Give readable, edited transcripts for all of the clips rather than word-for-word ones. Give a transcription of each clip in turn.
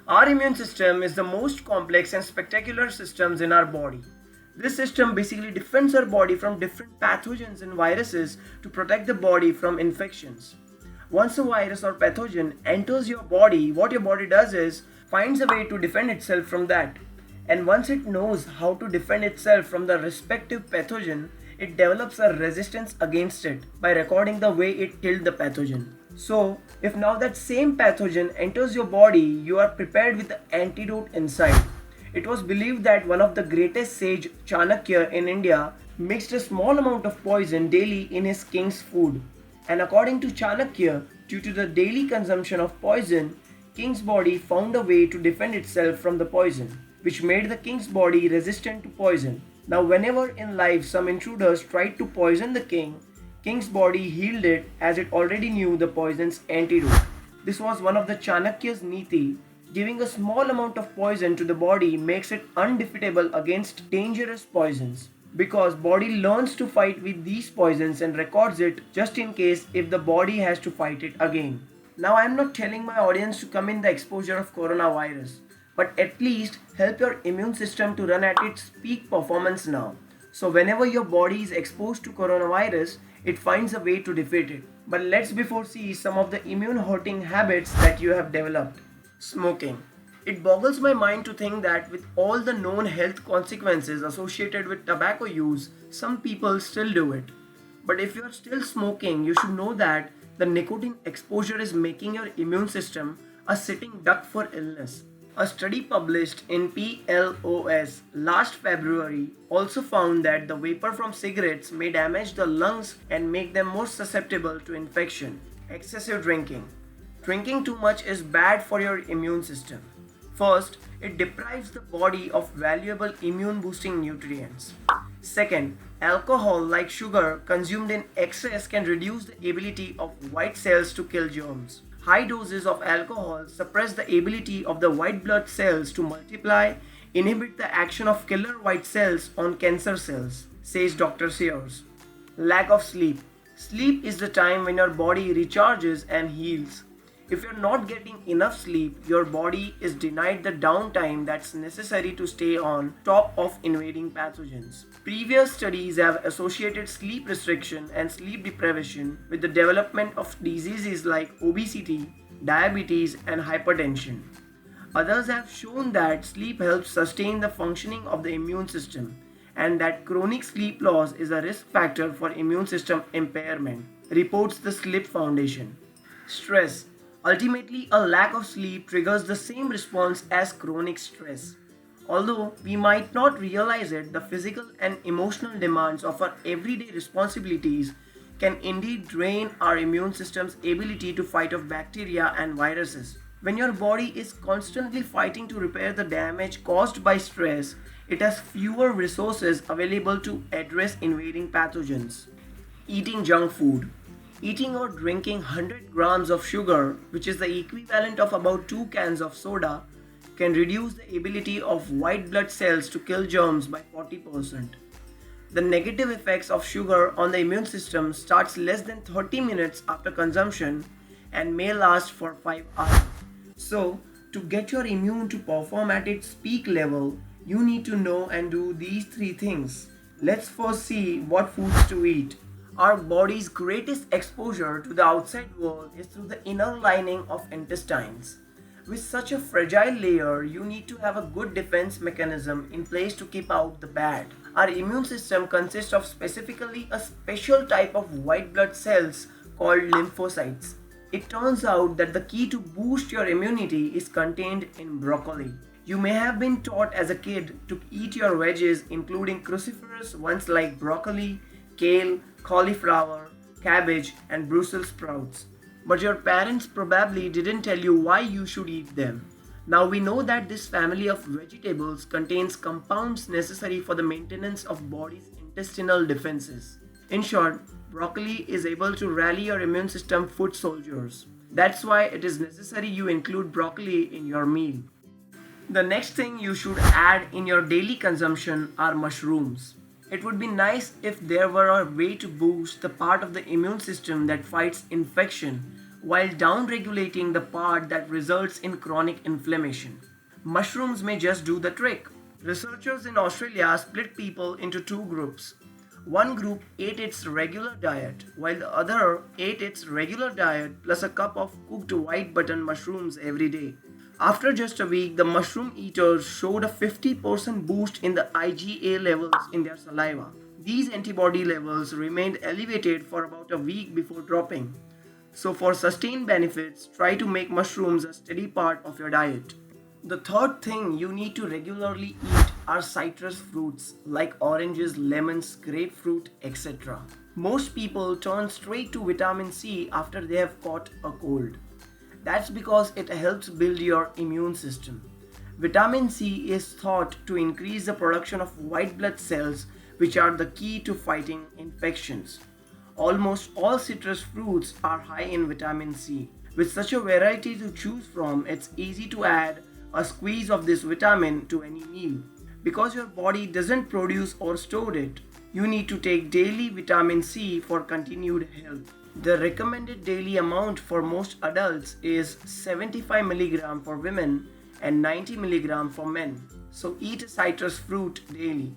Our immune system is the most complex and spectacular systems in our body. This system basically defends our body from different pathogens and viruses to protect the body from infections. Once a virus or pathogen enters your body, what your body does is finds a way to defend itself from that. And once it knows how to defend itself from the respective pathogen, it develops a resistance against it by recording the way it killed the pathogen. So, if now that same pathogen enters your body, you are prepared with the antidote inside. It was believed that one of the greatest sage, Chanakya in India, mixed a small amount of poison daily in his king's food. And according to Chanakya, due to the daily consumption of poison, king's body found a way to defend itself from the poison, which made the king's body resistant to poison. Now whenever in life some intruders tried to poison the king's body healed it as it already knew the poison's antidote. This was one of the Chanakya's niti. Giving a small amount of poison to the body makes it undefeatable against dangerous poisons, because body learns to fight with these poisons and records it just in case if the body has to fight it again. Now I am not telling my audience to come in the exposure of coronavirus, but at least help your immune system to run at its peak performance now. So whenever your body is exposed to coronavirus, it finds a way to defeat it. But let's before see some of the immune hurting habits that you have developed. Smoking. It boggles my mind to think that with all the known health consequences associated with tobacco use, some people still do it. But if you are still smoking, you should know that the nicotine exposure is making your immune system a sitting duck for illness. A study published in PLOS last February also found that the vapor from cigarettes may damage the lungs and make them more susceptible to infection. Excessive drinking. Drinking too much is bad for your immune system. First, it deprives the body of valuable immune boosting nutrients. Second, alcohol like sugar consumed in excess can reduce the ability of white cells to kill germs. High doses of alcohol suppress the ability of the white blood cells to multiply, inhibit the action of killer white cells on cancer cells, says Dr. Sears. Lack of sleep. Sleep is the time when your body recharges and heals. If you're not getting enough sleep, your body is denied the downtime that's necessary to stay on top of invading pathogens. Previous studies have associated sleep restriction and sleep deprivation with the development of diseases like obesity, diabetes, and hypertension. Others have shown that sleep helps sustain the functioning of the immune system and that chronic sleep loss is a risk factor for immune system impairment, reports the Sleep Foundation. Stress. Ultimately, a lack of sleep triggers the same response as chronic stress. Although we might not realize it, the physical and emotional demands of our everyday responsibilities can indeed drain our immune system's ability to fight off bacteria and viruses. When your body is constantly fighting to repair the damage caused by stress, it has fewer resources available to address invading pathogens. Eating junk food. Eating or drinking 100 grams of sugar, which is the equivalent of about 2 cans of soda, can reduce the ability of white blood cells to kill germs by 40%. The negative effects of sugar on the immune system starts less than 30 minutes after consumption and may last for 5 hours. So, to get your immune to perform at its peak level, you need to know and do these 3 things. Let's first see what foods to eat. Our body's greatest exposure to the outside world is through the inner lining of intestines. With such a fragile layer, you need to have a good defense mechanism in place to keep out the bad. Our immune system consists of specifically a special type of white blood cells called lymphocytes. It turns out that the key to boost your immunity is contained in broccoli. You may have been taught as a kid to eat your veggies, including cruciferous ones like broccoli, kale, cauliflower, cabbage, and Brussels sprouts. But your parents probably didn't tell you why you should eat them. Now we know that this family of vegetables contains compounds necessary for the maintenance of body's intestinal defenses. In short, broccoli is able to rally your immune system foot soldiers. That's why it is necessary you include broccoli in your meal. The next thing you should add in your daily consumption are mushrooms. It would be nice if there were a way to boost the part of the immune system that fights infection while down-regulating the part that results in chronic inflammation. Mushrooms may just do the trick. Researchers in Australia split people into two groups. One group ate its regular diet, while the other ate its regular diet plus a cup of cooked white button mushrooms every day. After just a week, the mushroom eaters showed a 50% boost in the IgA levels in their saliva. These antibody levels remained elevated for about a week before dropping. So for sustained benefits, try to make mushrooms a steady part of your diet. The third thing you need to regularly eat are citrus fruits like oranges, lemons, grapefruit, etc. Most people turn straight to vitamin C after they have caught a cold. That's because it helps build your immune system. Vitamin C is thought to increase the production of white blood cells, which are the key to fighting infections. Almost all citrus fruits are high in vitamin C. With such a variety to choose from, it's easy to add a squeeze of this vitamin to any meal. Because your body doesn't produce or store it, you need to take daily vitamin C for continued health. The recommended daily amount for most adults is 75 mg for women and 90 mg for men. So eat a citrus fruit daily.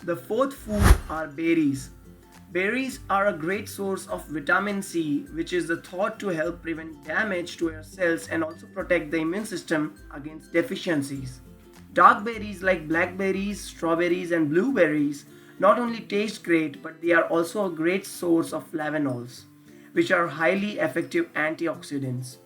The fourth food are berries. Berries are a great source of vitamin C, which is thought to help prevent damage to your cells and also protect the immune system against deficiencies. Dark berries like blackberries, strawberries, and blueberries not only taste great, but they are also a great source of flavonols, which are highly effective antioxidants.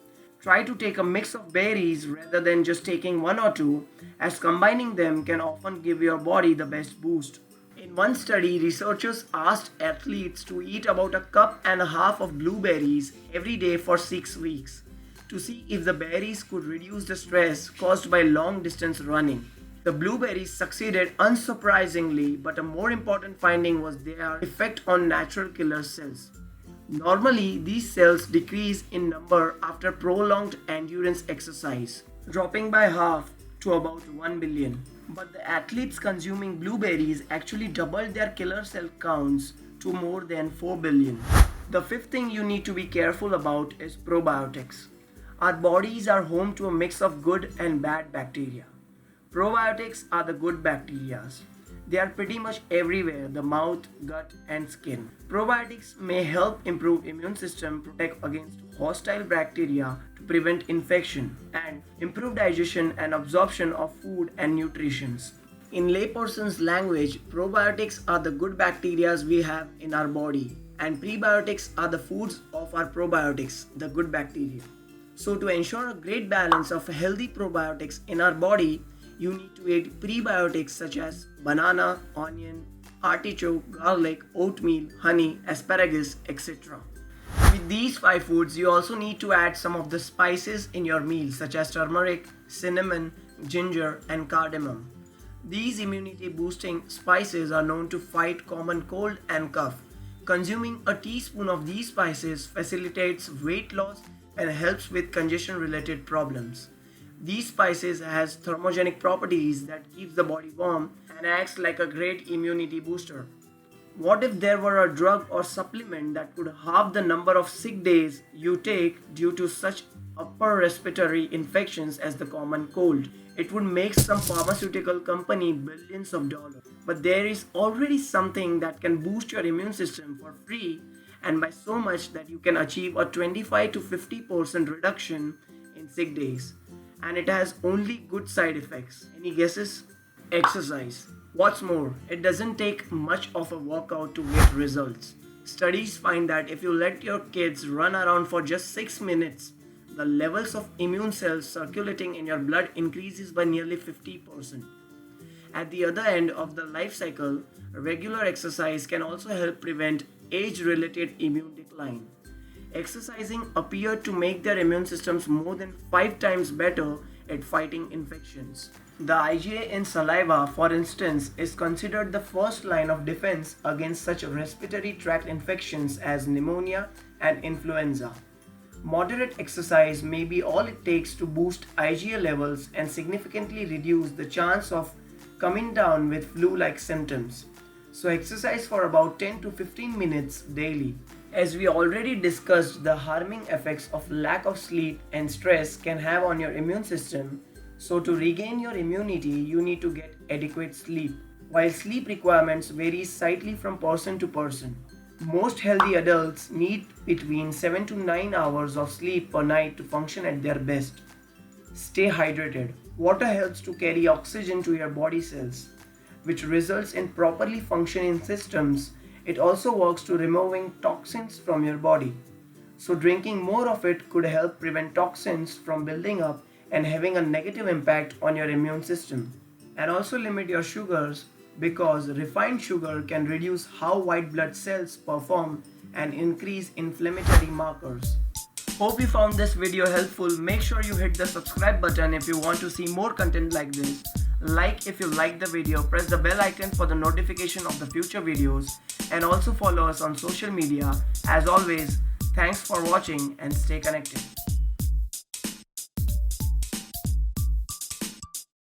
Try to take a mix of berries rather than just taking one or two, as combining them can often give your body the best boost. In one study, researchers asked athletes to eat about a cup and a half of blueberries every day for 6 weeks to see if the berries could reduce the stress caused by long distance running. The blueberries succeeded unsurprisingly, but a more important finding was their effect on natural killer cells. Normally, these cells decrease in number after prolonged endurance exercise, dropping by half to about 1 billion. But the athletes consuming blueberries actually doubled their killer cell counts to more than 4 billion. The fifth thing you need to be careful about is probiotics. Our bodies are home to a mix of good and bad bacteria. Probiotics are the good bacteria. They are pretty much everywhere: the mouth, gut, and skin. Probiotics may help improve immune system, protect against hostile bacteria to prevent infection, and improve digestion and absorption of food and nutrition. In layperson's language, probiotics are the good bacteria we have in our body, and prebiotics are the foods of our probiotics, the good bacteria. So to ensure a great balance of healthy probiotics in our body, you need to eat prebiotics such as banana, onion, artichoke, garlic, oatmeal, honey, asparagus, etc. With these 5 foods, you also need to add some of the spices in your meal such as turmeric, cinnamon, ginger, and cardamom. These immunity boosting spices are known to fight common cold and cough. Consuming a teaspoon of these spices facilitates weight loss and helps with congestion related problems. These spices has thermogenic properties that keeps the body warm and acts like a great immunity booster. What if there were a drug or supplement that could halve the number of sick days you take due to such upper respiratory infections as the common cold? It would make some pharmaceutical company billions of dollars. But there is already something that can boost your immune system for free and by so much that you can achieve a 25 to 50% reduction in sick days. And it has only good side effects. Any guesses? Exercise. What's more, it doesn't take much of a workout to get results. Studies find that if you let your kids run around for just 6 minutes, the levels of immune cells circulating in your blood increases by nearly 50%. At the other end of the life cycle, regular exercise can also help prevent age-related immune decline. Exercising appeared to make their immune systems more than 5 times better at fighting infections. The IgA in saliva, for instance, is considered the first line of defense against such respiratory tract infections as pneumonia and influenza. Moderate exercise may be all it takes to boost IgA levels and significantly reduce the chance of coming down with flu-like symptoms. So exercise for about 10 to 15 minutes daily. As we already discussed, the harming effects of lack of sleep and stress can have on your immune system. So to regain your immunity, you need to get adequate sleep. While sleep requirements vary slightly from person to person, most healthy adults need between 7 to 9 hours of sleep per night to function at their best. Stay hydrated. Water helps to carry oxygen to your body cells, which results in properly functioning systems. It also works to removing toxins from your body. So drinking more of it could help prevent toxins from building up and having a negative impact on your immune system. And also limit your sugars because refined sugar can reduce how white blood cells perform and increase inflammatory markers. Hope you found this video helpful. Make sure you hit the subscribe button if you want to see more content like this. Like if you liked the video, press the bell icon for the notification of the future videos, and also follow us on social media. As always, thanks for watching and stay connected.